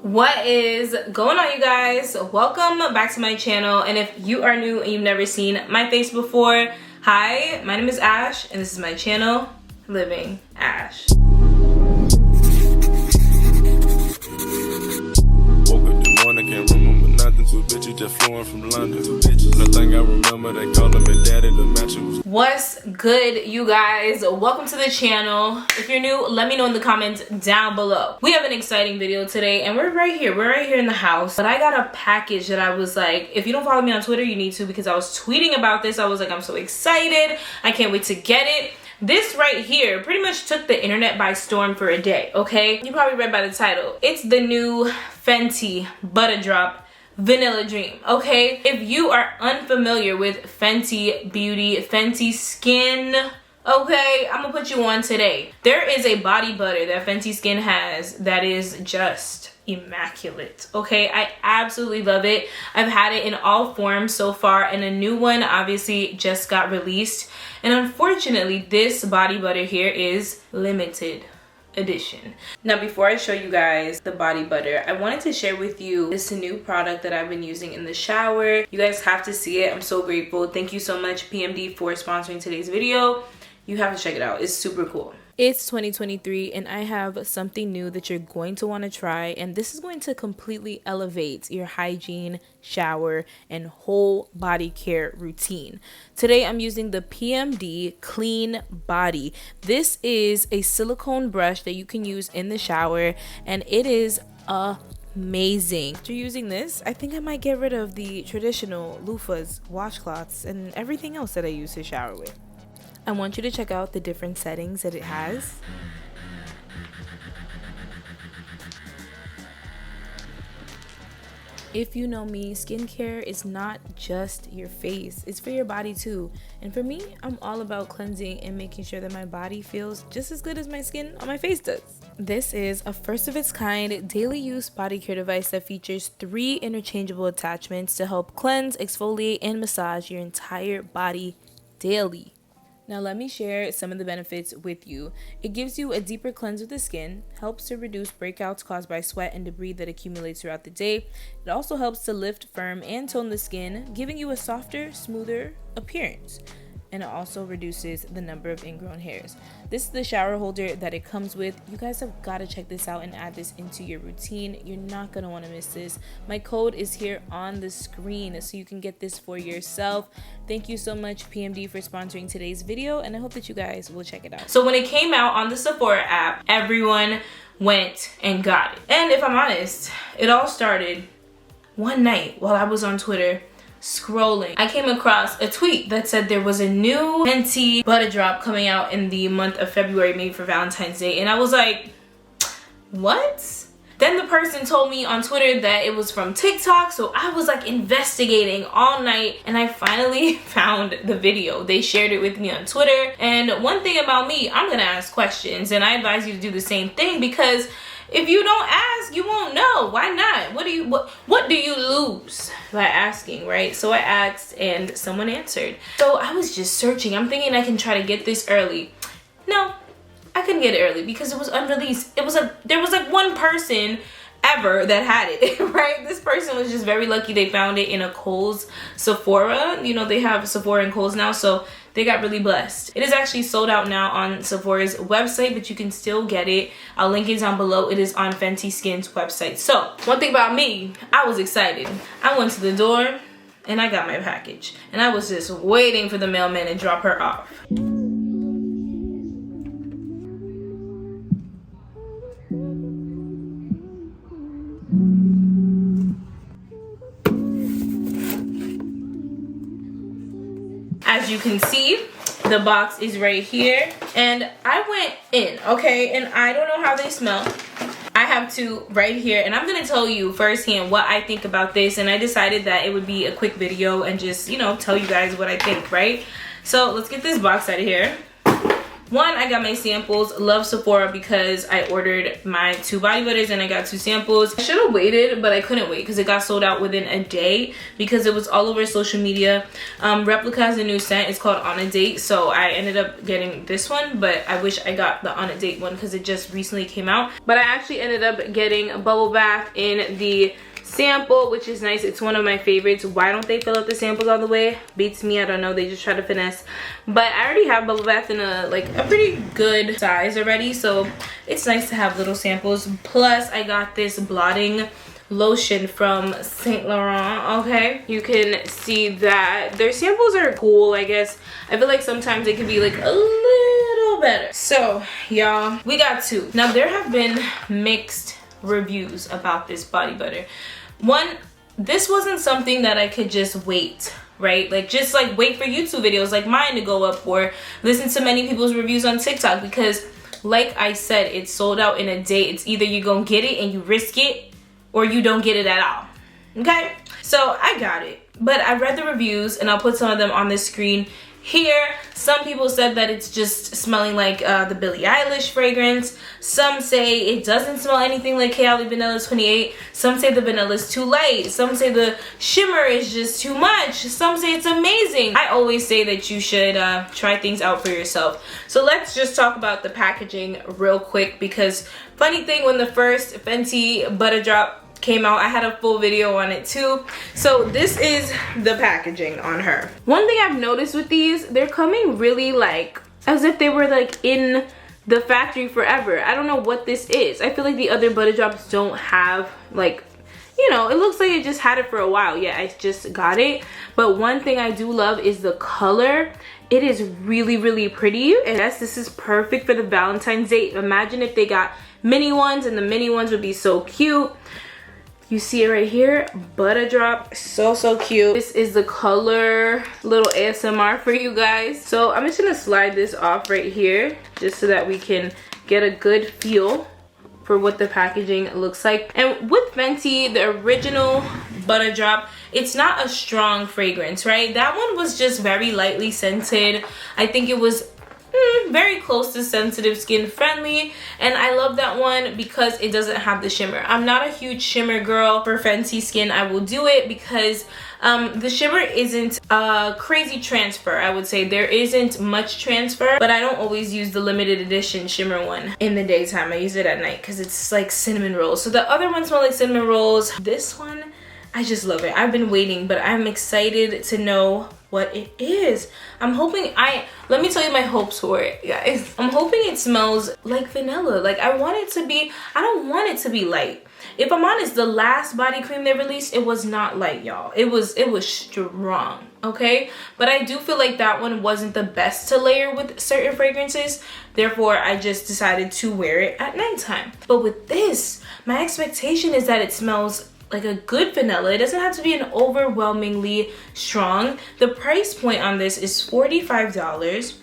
What is going on, you guys? Welcome back to my channel, and if you are new and you've never seen my face before, hi, my name is Ash and this is my channel, Living Ash. Can't remember nothing. Two bitches just flew in from London. Nothing I remember, they calling me daddy. The match was. What's good, you guys? Welcome to the channel. If you're new, let me know in the comments down below. We have an exciting video today, and we're right here in the house. But I got a package that I was like, if you don't follow me on Twitter, you need to, because I was tweeting about this. I was like, I'm so excited, I can't wait to get it. This right here pretty much took the internet by storm for a day, okay? You probably read by the title. It's the new Fenty Butta Drop Vanilla Dream, okay? If you are unfamiliar with Fenty Beauty, Fenty Skin, okay, I'm gonna put you on today. There is a body butter that Fenty Skin has that is just immaculate, okay? I absolutely love it. I've had it in all forms so far, and a new one obviously just got released. And unfortunately, this body butter here is limited edition. Now, before I show you guys the body butter, I wanted to share with you this new product that I've been using in the shower. You guys have to see it. I'm so grateful. Thank you so much, PMD, for sponsoring today's video. You have to check it out. It's super cool. It's 2023 and I have something new that you're going to want to try, and this is going to completely elevate your hygiene, shower, and whole body care routine. Today I'm using the PMD Clean Body. This is a silicone brush that you can use in the shower, and it is amazing. After using this, I think I might get rid of the traditional loofahs, washcloths, and everything else that I use to shower with. I want you to check out the different settings that it has. If you know me, skincare is not just your face, it's for your body too. And for me, I'm all about cleansing and making sure that my body feels just as good as my skin on my face does. This is a first of its kind daily use body care device that features 3 interchangeable attachments to help cleanse, exfoliate, and massage your entire body daily. Now let me share some of the benefits with you. It gives you a deeper cleanse of the skin, helps to reduce breakouts caused by sweat and debris that accumulates throughout the day. It also helps to lift, firm, and tone the skin, giving you a softer, smoother appearance. And it also reduces the number of ingrown hairs. This is the shower holder that it comes with. You guys have got to check this out and add this into your routine. You're not going to want to miss this. My code is here on the screen so you can get this for yourself. Thank you so much, PMD, for sponsoring today's video, and I hope that you guys will check it out. So when it came out on the Sephora app, everyone went and got it. And if I'm honest, it all started one night while I was on Twitter scrolling. I came across a tweet that said there was a new Fenty Butta Drop coming out in the month of February, maybe for Valentine's Day, and I was like, what? Then the person told me on Twitter that it was from TikTok, so I was like investigating all night, and I finally found the video. They shared it with me on Twitter, and one thing about me, I'm gonna ask questions, and I advise you to do the same thing, because if you don't ask, you won't know. Why not? What do you lose by asking, right? So I asked and someone answered. So I was just searching. I'm thinking I can try to get this early. No, I couldn't get it early because it was unreleased. There was like one person ever that had it, right? This person was just very lucky they found it in a Kohl's Sephora. You know, they have Sephora and Kohl's now, so they got really blessed. It is actually sold out now on Sephora's website, but you can still get it. I'll link it down below. It is on Fenty Skin's website. So one thing about me, I was excited. I went to the door and I got my package, and I was just waiting for the mailman to drop her off. As you can see, the box is right here, and I went in, okay, and I don't know how they smell. I have to right here, and I'm gonna tell you firsthand what I think about this, and I decided that it would be a quick video and just, you know, tell you guys what I think, right? So let's get this box out of here. One, I got my samples. Love Sephora because I ordered my 2 body butters and I got 2 samples. I should have waited, but I couldn't wait because it got sold out within a day because it was all over social media. Replica has a new scent. It's called On a Date. So I ended up getting this one, but I wish I got the On a Date one because it just recently came out. But I actually ended up getting a bubble bath in the sample, which is nice. It's one of my favorites. Why don't they fill out the samples all the way? Beats me. I don't know, they just try to finesse. But I already have bubble bath in a pretty good size already, so it's nice to have little samples. Plus I got this blotting lotion from Saint Laurent. Okay, you can see that their samples are cool. I guess I feel like sometimes they could be like a little better. So y'all, we got 2. Now there have been mixed reviews about this body butter. One, this wasn't something that I could just wait, right? Like just like wait for YouTube videos like mine to go up or listen to many people's reviews on TikTok, because like I said, it's sold out in a day. It's either you gonna get it and you risk it or you don't get it at all. Okay, so I got it, but I read the reviews and I'll put some of them on the screen here. Some people said that it's just smelling like the Billie Eilish fragrance. Some say it doesn't smell anything like Cali Vanilla 28. Some say the vanilla is too light. Some say the shimmer is just too much. Some say it's amazing. I always say that you should try things out for yourself. So let's just talk about the packaging real quick, because funny thing, when the first Fenty Butta Drop came out, I had a full video on it too. So this is the packaging on her. One thing I've noticed with these, they're coming really like as if they were like in the factory forever. I don't know what this is. I feel like the other Butta Drops don't have like, you know, it looks like I just had it for a while. Yeah, I just got it. But one thing I do love is the color. It is really, really pretty. And yes, this is perfect for the Valentine's Day. Imagine if they got mini ones, and the mini ones would be so cute. You see it right here, Butta Drop, so cute. This is the color, little ASMR for you guys. So I'm just gonna slide this off right here just so that we can get a good feel for what the packaging looks like. And with Fenty, the original Butta Drop, it's not a strong fragrance, right? That one was just very lightly scented. I think it was very close to sensitive skin friendly, and I love that one because it doesn't have the shimmer. I'm not a huge shimmer girl. For Fenty skin, I will do it because the shimmer isn't a crazy transfer. I would say there isn't much transfer, but I don't always use the limited edition shimmer one in the daytime. I use it at night because it's like cinnamon rolls. So the other one smell like cinnamon rolls. This one, I just love it. I've been waiting, but I'm excited to know what it is. I'm hoping, let me tell you my hopes for it, guys. I'm hoping it smells like vanilla. Like I want it to be, I don't want it to be light. If I'm honest, the last body cream they released, it was not light, y'all. It was strong, okay? But I do feel like that one wasn't the best to layer with certain fragrances. Therefore, I just decided to wear it at nighttime. But with this, my expectation is that it smells like a good vanilla. It doesn't have to be an overwhelmingly strong. The price point on this is $45,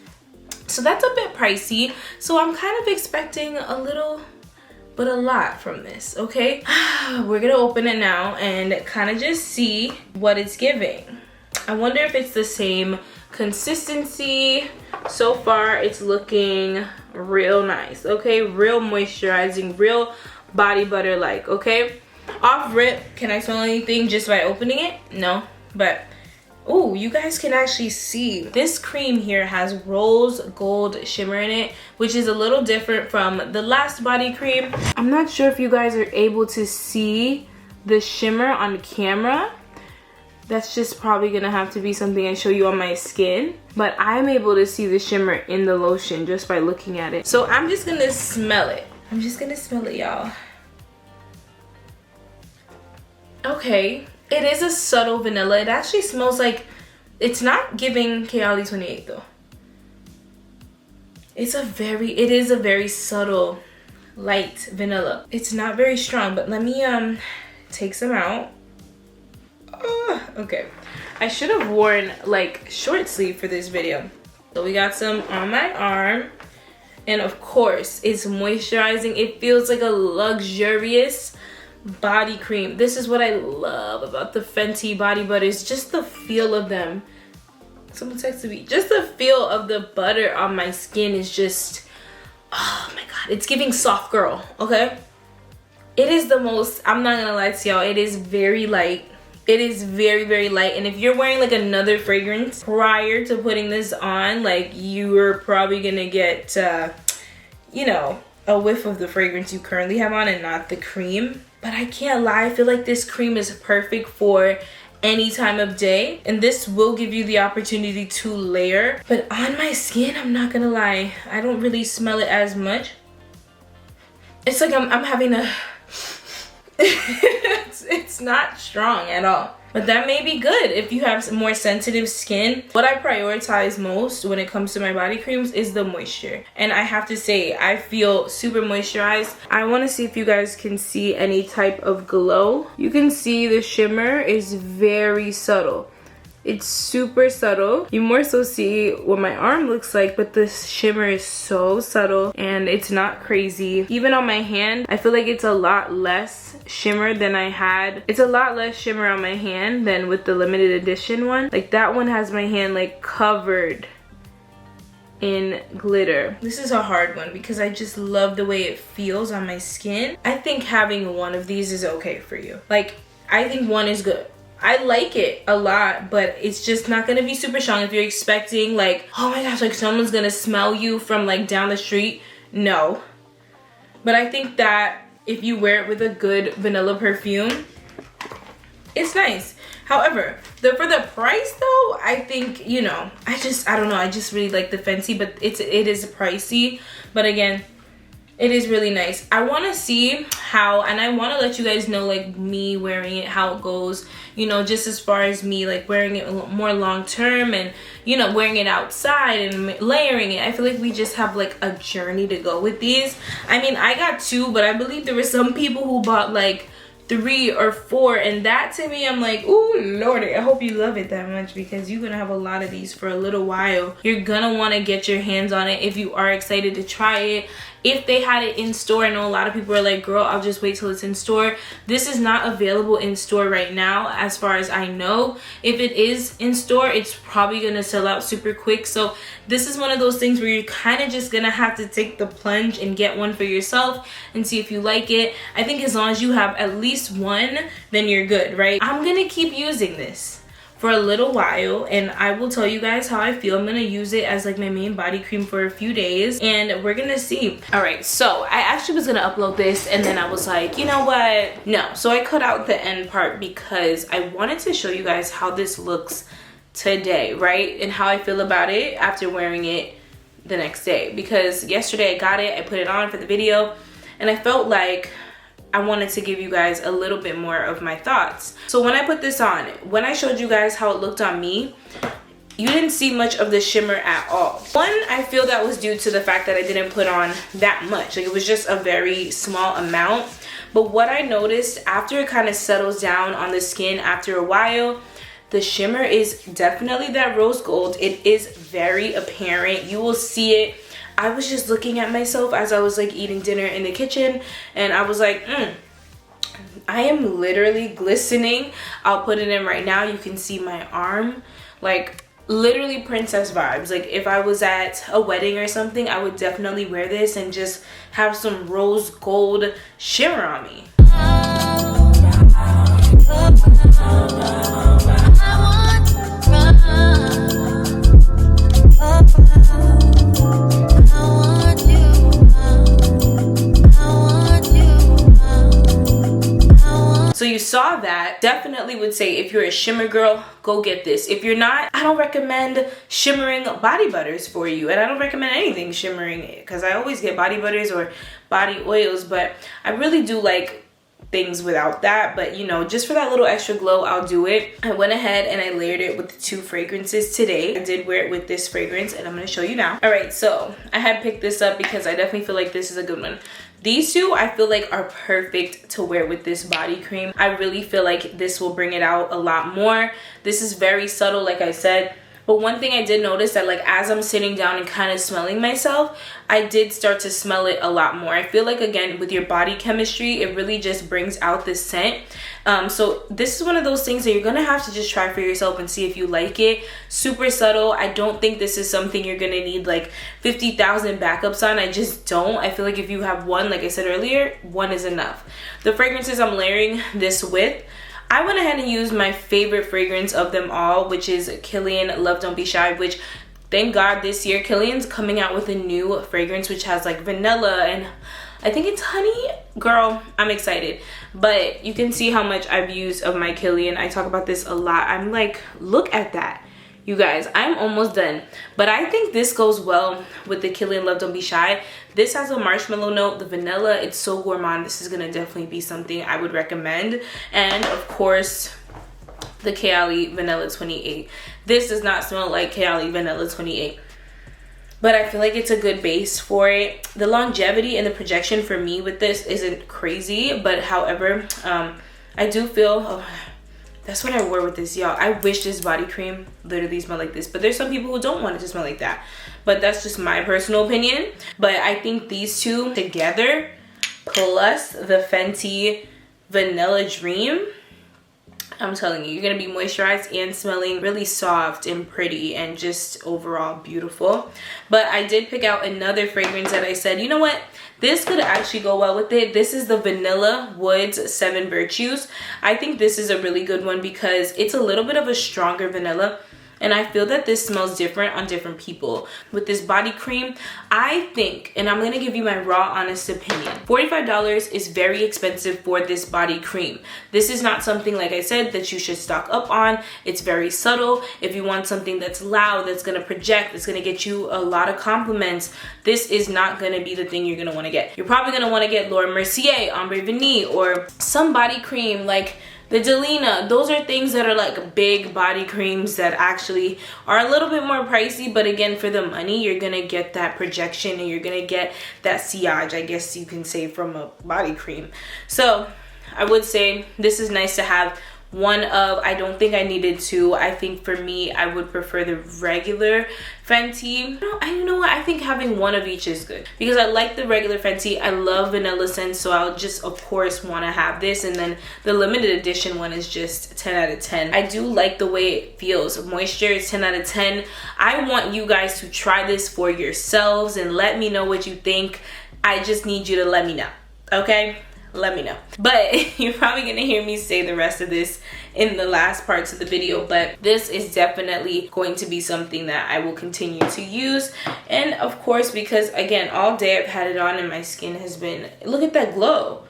so that's a bit pricey. So I'm kind of expecting a little but a lot from this, okay? We're gonna open it now and kind of just see what it's giving. I wonder if it's the same consistency. So far it's looking real nice, okay? Real moisturizing, real body butter like, okay? Off rip, can I smell anything just by opening it? No, but oh, you guys can actually see this cream here has rose gold shimmer in it, which is a little different from the last body cream. I'm not sure if you guys are able to see the shimmer on camera. That's just probably gonna have to be something I show you on my skin, but I'm able to see the shimmer in the lotion just by looking at it. So I'm just gonna smell it. I'm just gonna smell it, y'all. Okay, it is a subtle vanilla. It actually smells like, it's not giving Cali 28 though. It is a very subtle, light vanilla. It's not very strong, but let me take some out. Okay, I should have worn like short sleeve for this video. So we got some on my arm, and of course it's moisturizing. It feels like a luxurious body cream. This is what I love about the Fenty body butters, just the feel of them. Someone texted me. Just the feel of the butter on my skin is just, oh my god, it's giving soft girl, okay? It is the most, I'm not gonna lie to y'all, it is very light. It is very, very light. And if you're wearing like another fragrance prior to putting this on, like you're probably gonna get, you know, a whiff of the fragrance you currently have on and not the cream. But I can't lie, I feel like this cream is perfect for any time of day, and this will give you the opportunity to layer. But on my skin, I'm not gonna lie, I don't really smell it as much. It's like I'm having a it's not strong at all, but that may be good if you have some more sensitive skin. What I prioritize most when it comes to my body creams is the moisture, and I have to say I feel super moisturized. I want to see if you guys can see any type of glow. You can see the shimmer is very subtle. It's super subtle. You more so see what my arm looks like, but the shimmer is so subtle and it's not crazy. Even on my hand, I feel like it's a lot less shimmer than I had. It's a lot less shimmer on my hand than with the limited edition one. Like that one has my hand like covered in glitter. This is a hard one because I just love the way it feels on my skin. I think having one of these is okay for you. Like, I think one is good. I like it a lot, but it's just not gonna be super strong if you're expecting like, oh my gosh, like someone's gonna smell you from like down the street. No. But I think that if you wear it with a good vanilla perfume, it's nice. However, for the price though, I think, you know, I don't know, I just really like the Fenty, but it is pricey. But again, it is really nice. I want to see how, and I want to let you guys know like me wearing it, how it goes, you know, just as far as me like wearing it more long term and, you know, wearing it outside and layering it. I feel like we just have like a journey to go with these. I mean, I got 2, but I believe there were some people who bought like 3 or 4, and that to me, I'm like, ooh lordy, I hope you love it that much because you're gonna have a lot of these for a little while. You're gonna want to get your hands on it if you are excited to try it. If they had it in store, I know a lot of people are like, girl, I'll just wait till it's in store. This is not available in store right now as far as I know. If it is in store, it's probably gonna sell out super quick. So this is one of those things where you're kind of just gonna have to take the plunge and get one for yourself and see if you like it. I think as long as you have at least one, then you're good, right? I'm gonna keep using this for a little while and I will tell you guys how I feel. I'm gonna use it as like my main body cream for a few days and we're gonna see. All right, so I actually was gonna upload this and then I was like, you know what, no. So I cut out the end part because I wanted to show you guys how this looks today, right? And how I feel about it after wearing it the next day, because yesterday I got it, I put it on for the video and I felt like I wanted to give you guys a little bit more of my thoughts. So when I put this on, when I showed you guys how it looked on me, you didn't see much of the shimmer at all. One, I feel that was due to the fact that I didn't put on that much. Like it was just a very small amount. But what I noticed after it kind of settles down on the skin after a while, the shimmer is definitely that rose gold. It is very apparent. You will see it. I was just looking at myself as I was like eating dinner in the kitchen and I was like, I am literally glistening. I'll put it in right now. You can see my arm, like literally princess vibes. Like if I was at a wedding or something, I would definitely wear this and just have some rose gold shimmer on me. So you saw that. Definitely would say if you're a shimmer girl, go get this. If you're not, I don't recommend shimmering body butters for you. And I don't recommend anything shimmering because I always get body butters or body oils, but I really do like things without that. But you know, just for that little extra glow, I'll do it. I went ahead and I layered it with the 2 fragrances today. I did wear it with this fragrance and I'm going to show you now. All right, so I had picked this up because I definitely feel like this is a good one. These 2 I feel like are perfect to wear with this body cream. I really feel like this will bring it out a lot more. This is very subtle, like I said, But one thing I did notice that, like, as I'm sitting down and kind of smelling myself, I did start to smell it a lot more. I feel like, again, with your body chemistry, it really just brings out this scent. So this is one of those things that you're gonna have to just try for yourself and see if you like it. Super subtle. I don't think this is something you're gonna need like 50,000 backups on. I just don't. I feel like if you have one, like I said earlier, one is enough. The fragrances I'm layering this with, I went ahead and used my favorite fragrance of them all, which is Kilian Love Don't Be Shy, which thank God this year Kilian's coming out with a new fragrance which has like vanilla and I think it's honey. Girl, I'm excited. But you can see how much I've used of my Kilian. I talk about this a lot. I'm like, look at that. You guys, I'm almost done. But I think this goes well with the Kilian Love Don't Be Shy. This has a marshmallow note. The vanilla, it's so gourmand. This is going to definitely be something I would recommend. And of course, the Kayali Vanilla 28. This does not smell like Kayali Vanilla 28. But I feel like it's a good base for it. The longevity and the projection for me with this isn't crazy. But however, I do feel... Oh, that's what I wore with this, y'all. I wish this body cream literally smelled like this. But there's some people who don't want it to smell like that. But that's just my personal opinion. But I think these two together, plus the Fenty Vanilla Dream, I'm telling you, you're going to be moisturized and smelling really soft and pretty and just overall beautiful. But I did pick out another fragrance that I said, you know what? This could actually go well with it. This is the Vanilla Woods 7 Virtues. I think this is a really good one because it's a little bit of a stronger vanilla. And I feel that this smells different on different people. With this body cream, I think, and I'm going to give you my raw, honest opinion, $45 is very expensive for this body cream. This is not something, like I said, that you should stock up on. It's very subtle. If you want something that's loud, that's going to project, that's going to get you a lot of compliments, this is not going to be the thing you're going to want to get. You're probably going to want to get Laura Mercier, Ombre Vanille, or some body cream like the Delina. Those are things that are like big body creams that actually are a little bit more pricey, but again, for the money, you're gonna get that projection and you're gonna get that sillage, I guess you can say, from a body cream. So I would say this is nice to have one of. I don't think I needed two. I think for me, I would prefer the regular Fenty. You know what? I think having one of each is good because I like the regular Fenty. I love vanilla scents, so I'll just, of course, want to have this. And then the limited edition one is just 10 out of 10. I do like the way it feels. Moisture is 10 out of 10. I want you guys to try this for yourselves and let me know what you think. I just need you to let me know, okay? Let me know. But you're probably gonna hear me say the rest of this in the last parts of the video, but this is definitely going to be something that I will continue to use. And of course, because again, all day I've had it on and my skin has been, look at that glow.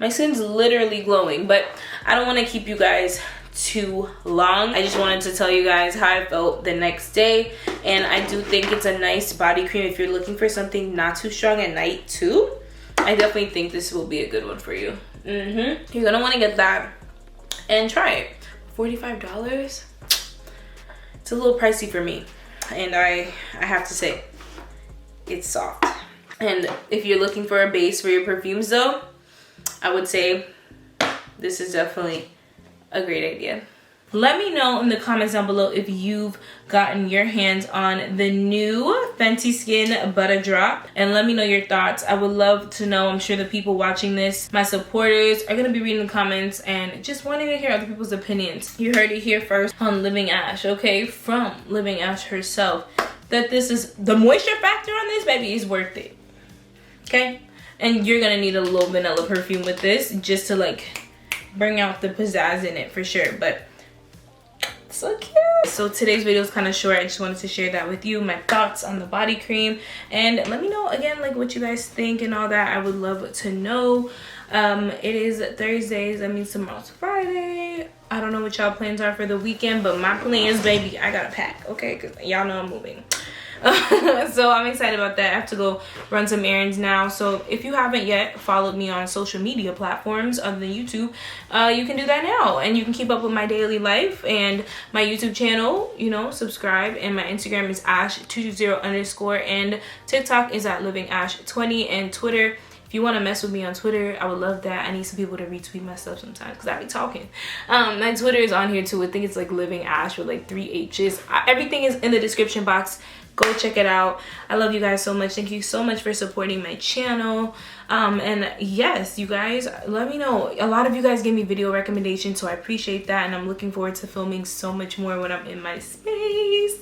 My skin's literally glowing. But I don't want to keep you guys too long. I just wanted to tell you guys how I felt the next day, and I do think it's a nice body cream if you're looking for something not too strong at night too. I definitely think this will be a good one for you. You're gonna want to get that and try it. $45? It's a little pricey for me, and I have to say it's soft. And if you're looking for a base for your perfumes though, I would say this is definitely a great idea. Let me know in the comments down below if you've gotten your hands on the new Fenty Skin Butta Drop, and let me know your thoughts. I would love to know. I'm sure the people watching this, my supporters, are going to be reading the comments and just wanting to hear other people's opinions. You heard it here first on Living Ash, okay? From Living Ash herself, that this is, the moisture factor on this baby is worth it, okay? And you're going to need a little vanilla perfume with this just to like bring out the pizzazz in it for sure. But so cute. So today's video is kind of short. I just wanted to share that with you, my thoughts on the body cream, and let me know again like what you guys think and all that. I would love to know. It is Thursdays, that means tomorrow's Friday. I don't know what y'all plans are for the weekend, but my plans, baby, I gotta pack, okay, because y'all know I'm moving. So I'm excited about that. I have to go run some errands now. So if you haven't yet followed me on social media platforms other than YouTube, you can do that now, and you can keep up with my daily life and my YouTube channel. You know, subscribe, and my Instagram is ash220_, and TikTok is at livingash20, and Twitter If you want to mess with me on Twitter, I would love that. I need some people to retweet my stuff sometimes because I be talking. My Twitter is on here too. I think it's like Living Ash with like 3 H's. Everything is in the description box. Go check it out. I love you guys so much. Thank you so much for supporting my channel. And yes, you guys, let me know. A lot of you guys gave me video recommendations, so I appreciate that. And I'm looking forward to filming so much more when I'm in my space.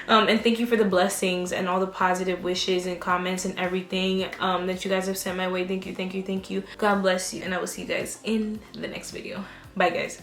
And thank you for the blessings and all the positive wishes and comments and everything that you guys have sent my way. Thank you, thank you, thank you. God bless you. And I will see you guys in the next video. Bye, guys.